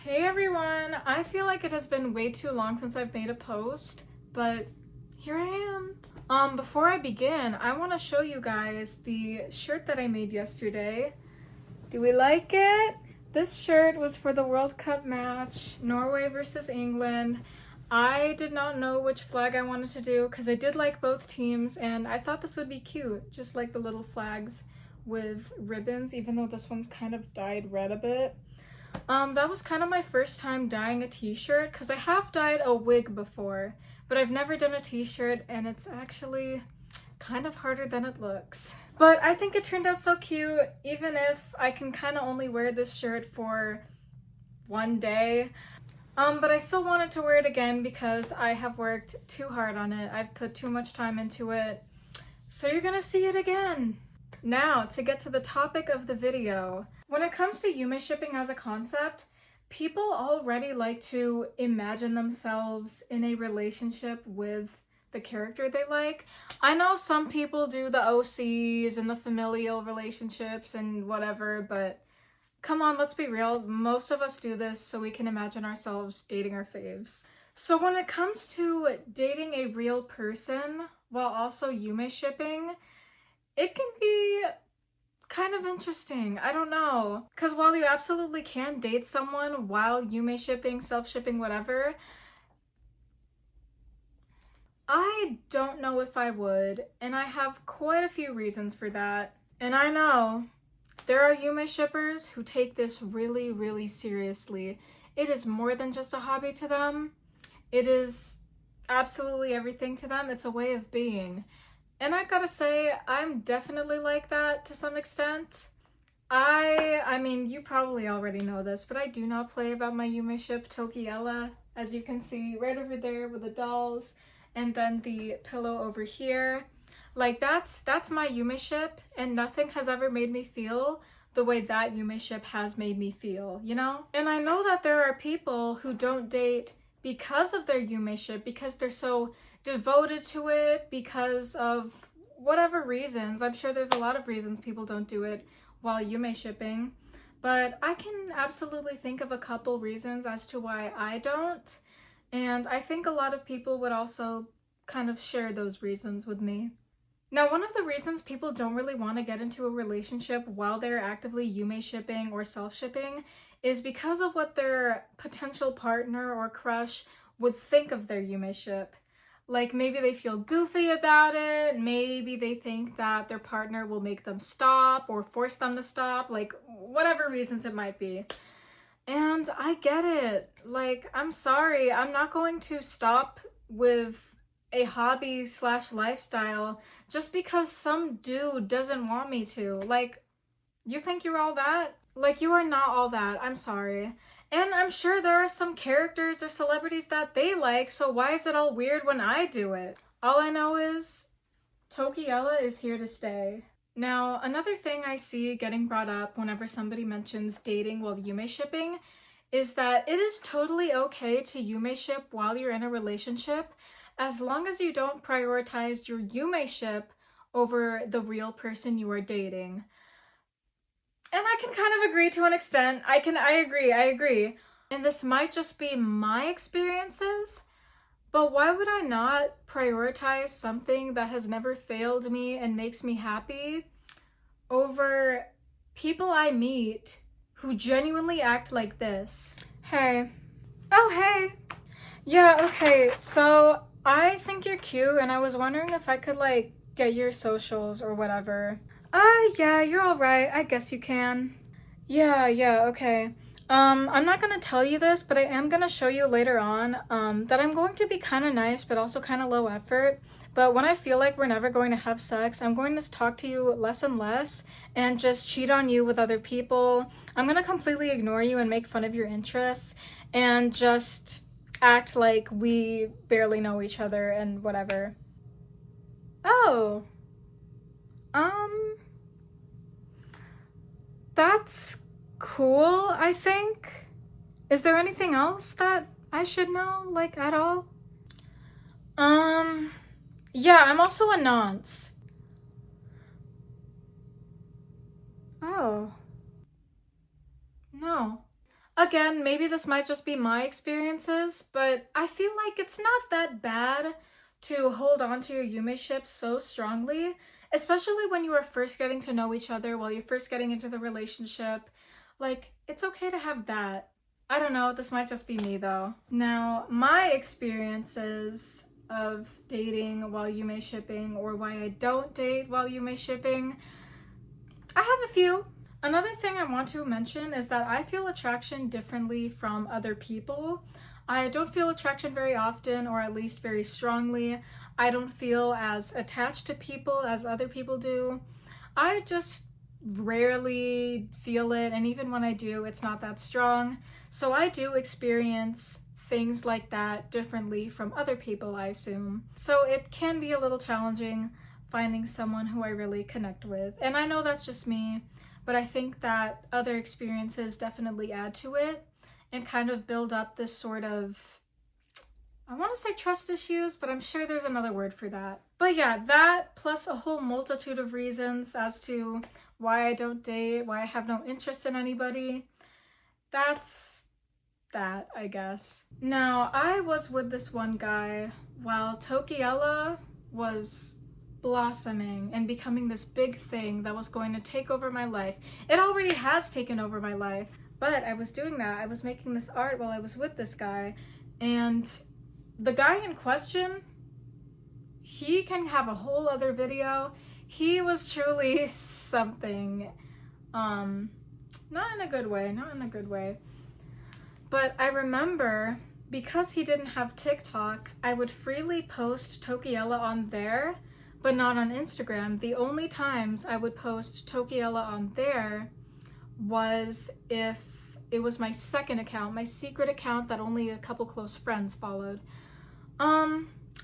Hey everyone! I feel like it has been way too long since I've made a post, but here I am. Before I begin, I want to show you guys the shirt that I made yesterday. Do we like it? This shirt was for the World Cup match, Norway versus England. I did not know which flag I wanted to do because I did like both teams and I thought this would be cute, just like the little flags with ribbons, even though this one's kind of dyed red a bit. That was kind of my first time dyeing a t-shirt because I have dyed a wig before, but I've never done a t-shirt and it's actually kind of harder than it looks. But I think it turned out so cute, even if I can kind of only wear this shirt for one day. But I still wanted to wear it again because I have worked too hard on it. I've put too much time into it. So you're gonna see it again. Now, to get to the topic of the video. When it comes to Yumeshipping as a concept, people already like to imagine themselves in a relationship with the character they like. I know some people do the OCs and the familial relationships and whatever, but come on, let's be real. Most of us do this so we can imagine ourselves dating our faves. So when it comes to dating a real person while also Yumeshipping, it can be kind of interesting. I don't know. Because while you absolutely can date someone while Yumeshipping, self-shipping, whatever, I don't know if I would, and I have quite a few reasons for that. And I know there are Yumeshippers who take this really, really seriously. It is more than just a hobby to them. It is absolutely everything to them. It's a way of being. And I gotta say, I'm definitely like that to some extent. I mean, you probably already know this, but I do not play about my Yumeship Tokiella, as you can see right over there with the dolls, and then the pillow over here. Like, that's my Yumeship, and nothing has ever made me feel the way that Yumeship has made me feel, you know? And I know that there are people who don't date because of their Yumeship, because they're so devoted to it, because of whatever reasons. I'm sure there's a lot of reasons people don't do it while Yumeshipping, but I can absolutely think of a couple reasons as to why I don't, and I think a lot of people would also kind of share those reasons with me. Now, one of the reasons people don't really want to get into a relationship while they're actively Yumeshipping or self-shipping is because of what their potential partner or crush would think of their Yumeship. Like, maybe they feel goofy about it, maybe they think that their partner will make them stop or force them to stop, like, whatever reasons it might be. And I get it. Like, I'm sorry, I'm not going to stop with a hobby / lifestyle just because some dude doesn't want me to. Like, you think you're all that? Like, you are not all that. I'm sorry. And I'm sure there are some characters or celebrities that they like, so why is it all weird when I do it? All I know is Tokiella is here to stay. Now, another thing I see getting brought up whenever somebody mentions dating while Yumeshipping is that it is totally okay to Yumeship while you're in a relationship, as long as you don't prioritize your Yumeship over the real person you are dating. And I can kind of agree to an extent. I agree. And this might just be my experiences, but why would I not prioritize something that has never failed me and makes me happy over people I meet who genuinely act like this? Hey. Oh, hey. Yeah, okay, so I think you're cute and I was wondering if I could, like, get your socials or whatever. Yeah, you're alright. I guess you can. Yeah, okay. I'm not gonna tell you this, but I am gonna show you later on, that I'm going to be kind of nice, but also kind of low effort. But when I feel like we're never going to have sex, I'm going to talk to you less and less and just cheat on you with other people. I'm gonna completely ignore you and make fun of your interests and just act like we barely know each other and whatever. Oh. That's cool, I think. Is there anything else that I should know, like, at all? Yeah, I'm also a nonce. Oh. No. Again, maybe this might just be my experiences, but I feel like it's not that bad to hold on to your Yumeship so strongly, especially when you are first getting to know each other, while you're first getting into the relationship. Like, it's okay to have that. I don't know, this might just be me though. Now, my experiences of dating while Yumeshipping, or why I don't date while Yumeshipping, I have a few. Another thing I want to mention is that I feel attraction differently from other people. I don't feel attraction very often, or at least very strongly. I don't feel as attached to people as other people do. I just rarely feel it, and even when I do, it's not that strong. So I do experience things like that differently from other people, I assume. So it can be a little challenging finding someone who I really connect with. And I know that's just me, but I think that other experiences definitely add to it and kind of build up this sort of, I want to say trust issues, but I'm sure there's another word for that. But yeah, that plus a whole multitude of reasons as to why I don't date, why I have no interest in anybody. That's that, I guess. Now, I was with this one guy while Tokiella was blossoming and becoming this big thing that was going to take over my life. It already has taken over my life, but I was doing that. I was making this art while I was with this guy, and the guy in question, he can have a whole other video. He was truly something. Not in a good way. But I remember, because he didn't have TikTok, I would freely post Tokiella on there, but not on Instagram. The only times I would post Tokiella on there was if it was my second account, my secret account that only a couple close friends followed.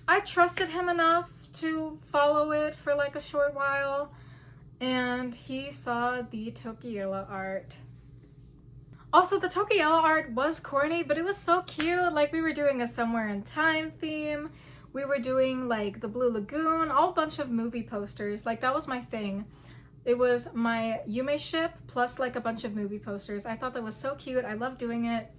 I trusted him enough to follow it for like a short while, and he saw the Tokiella art. Also, the Tokiella art was corny, but it was so cute. Like, we were doing a Somewhere in Time theme. We were doing like the Blue Lagoon, all bunch of movie posters. Like, that was my thing. It was my Yumeship plus like a bunch of movie posters. I thought that was so cute. I love doing it.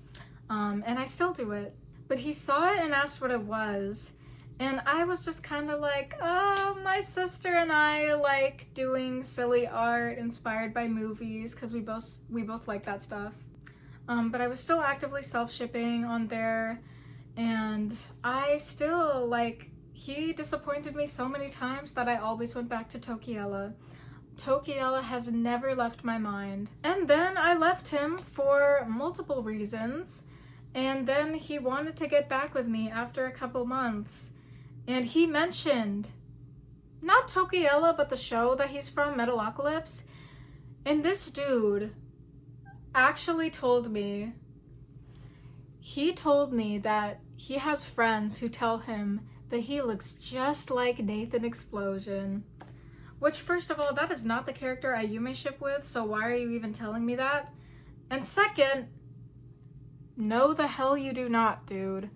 And I still do it. But he saw it and asked what it was. And I was just kind of like, oh, my sister and I like doing silly art inspired by movies, because we both like that stuff. But I was still actively self-shipping on there, and I still, like, he disappointed me so many times that I always went back to Tokiella. Tokiella has never left my mind. And then I left him for multiple reasons, and then he wanted to get back with me after a couple months. And he mentioned, not Tokiella, but the show that he's from, Metalocalypse. And this dude actually told me that he has friends who tell him that he looks just like Nathan Explosion. Which, first of all, that is not the character I Yumeship with, so why are you even telling me that? And second, no the hell you do not, dude.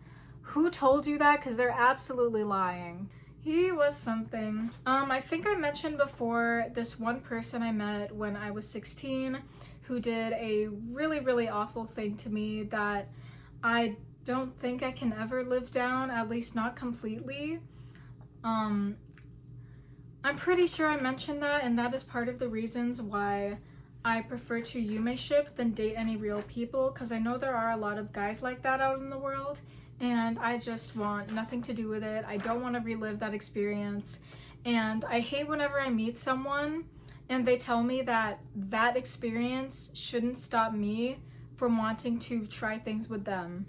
Who told you that? Because they're absolutely lying. He was something. I think I mentioned before this one person I met when I was 16 who did a really, really awful thing to me that I don't think I can ever live down, at least not completely. I'm pretty sure I mentioned that, and that is part of the reasons why I prefer to Yumeship than date any real people, because I know there are a lot of guys like that out in the world, and I just want nothing to do with it. I don't want to relive that experience, and I hate whenever I meet someone and they tell me that that experience shouldn't stop me from wanting to try things with them.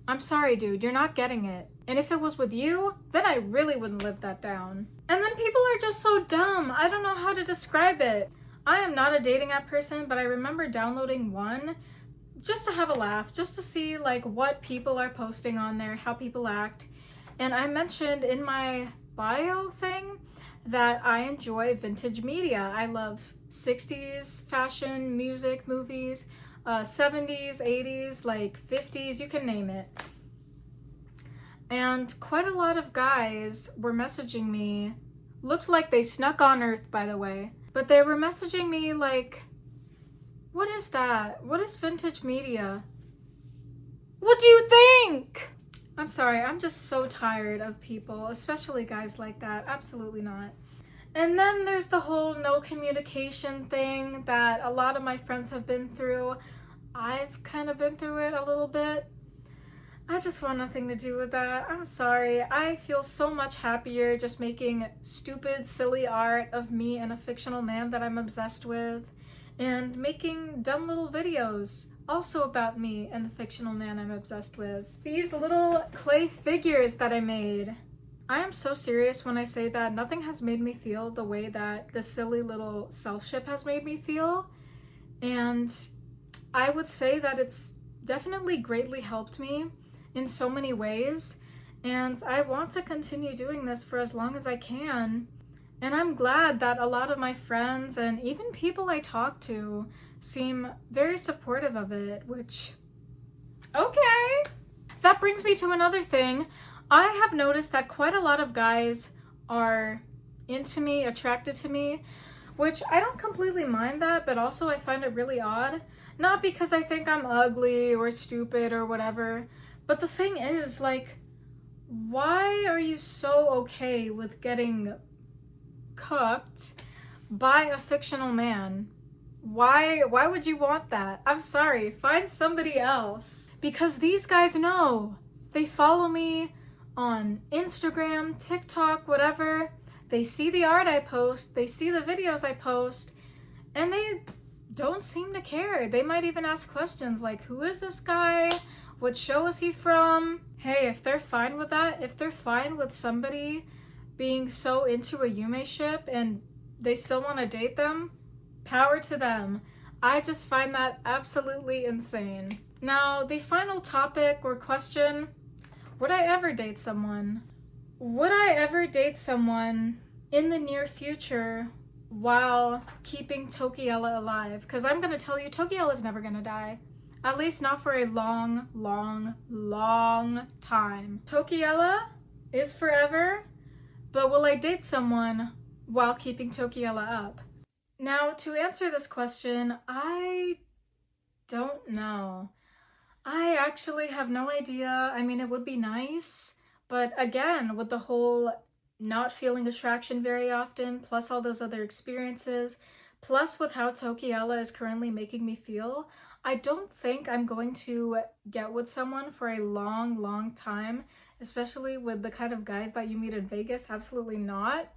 I'm sorry, dude, you're not getting it. And if it was with you, then I really wouldn't live that down. And then people are just so dumb. I don't know how to describe it. I am not a dating app person, but I remember downloading one just to have a laugh, just to see like what people are posting on there, how people act. And I mentioned in my bio thing that I enjoy vintage media. I love 60s fashion, music, movies, 70s, 80s, like 50s, you can name it. And quite a lot of guys were messaging me, looked like they snuck on Earth, by the way, but they were messaging me like, What is that? What is vintage media? What do you think? I'm sorry, I'm just so tired of people, especially guys like that. Absolutely not. And then there's the whole no communication thing that a lot of my friends have been through. I've kind of been through it a little bit. I just want nothing to do with that. I'm sorry. I feel so much happier just making stupid, silly art of me and a fictional man that I'm obsessed with, and making dumb little videos also about me and the fictional man I'm obsessed with. These little clay figures that I made. I am so serious when I say that nothing has made me feel the way that this silly little self-ship has made me feel. And I would say that it's definitely greatly helped me in so many ways, and I want to continue doing this for as long as I can. And I'm glad that a lot of my friends and even people I talk to seem very supportive of it, which, okay. That brings me to another thing. I have noticed that quite a lot of guys are into me, attracted to me, which I don't completely mind that, but also I find it really odd. Not because I think I'm ugly or stupid or whatever, but the thing is, like, why are you so okay with getting cooked by a fictional man? Why would you want that? I'm sorry, find somebody else. Because these guys know. They follow me on Instagram, TikTok, whatever. They see the art I post, they see the videos I post, and they don't seem to care. They might even ask questions like, who is this guy? What show is he from? Hey, if they're fine with that, if they're fine with somebody being so into a Yume ship and they still want to date them, power to them. I just find that absolutely insane. Now, the final topic or question, would I ever date someone? Would I ever date someone in the near future while keeping Tokiella alive? Because I'm going to tell you, Tokiella's never going to die. At least not for a long, long, long time. Tokiella is forever, but will I date someone while keeping Tokiella up? Now, to answer this question, I don't know. I actually have no idea. I mean, it would be nice, but again, with the whole not feeling attraction very often, plus all those other experiences, plus with how Tokiella is currently making me feel, I don't think I'm going to get with someone for a long, long time, especially with the kind of guys that you meet in Vegas. Absolutely not.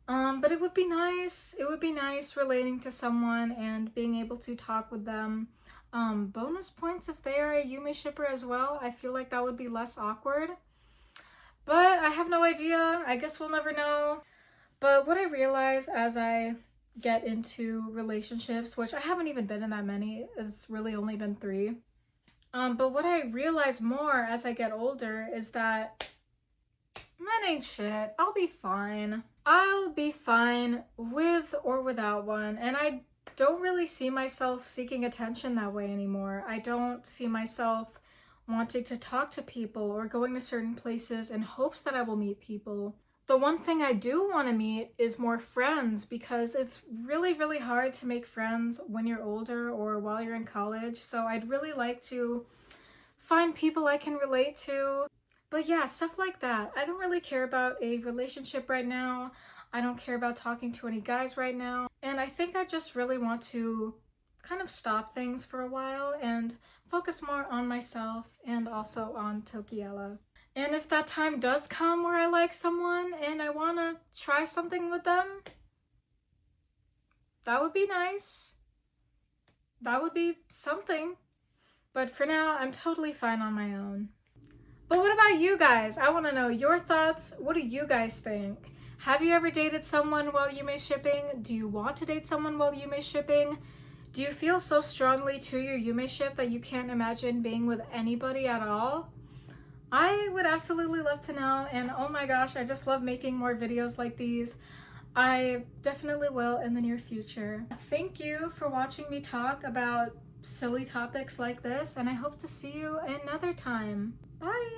But it would be nice. It would be nice relating to someone and being able to talk with them. Bonus points if they are a Yume shipper as well. I feel like that would be less awkward. But I have no idea. I guess we'll never know. But what I realize as I get into relationships, which I haven't even been in that many, it's really only been 3. But what I realize more as I get older is that man ain't shit. I'll be fine. I'll be fine with or without one, and I don't really see myself seeking attention that way anymore. I don't see myself wanting to talk to people or going to certain places in hopes that I will meet people. The one thing I do want to meet is more friends, because it's really, really hard to make friends when you're older or while you're in college. So I'd really like to find people I can relate to. But yeah, stuff like that. I don't really care about a relationship right now. I don't care about talking to any guys right now. And I think I just really want to kind of stop things for a while and focus more on myself and also on Tokiella. And if that time does come where I like someone and I want to try something with them, that would be nice. That would be something. But for now, I'm totally fine on my own. But what about you guys? I want to know your thoughts. What do you guys think? Have you ever dated someone while Yume shipping? Do you want to date someone while Yume shipping? Do you feel so strongly to your Yume ship that you can't imagine being with anybody at all? I would absolutely love to know, and oh my gosh, I just love making more videos like these. I definitely will in the near future. Thank you for watching me talk about silly topics like this, and I hope to see you another time. Bye!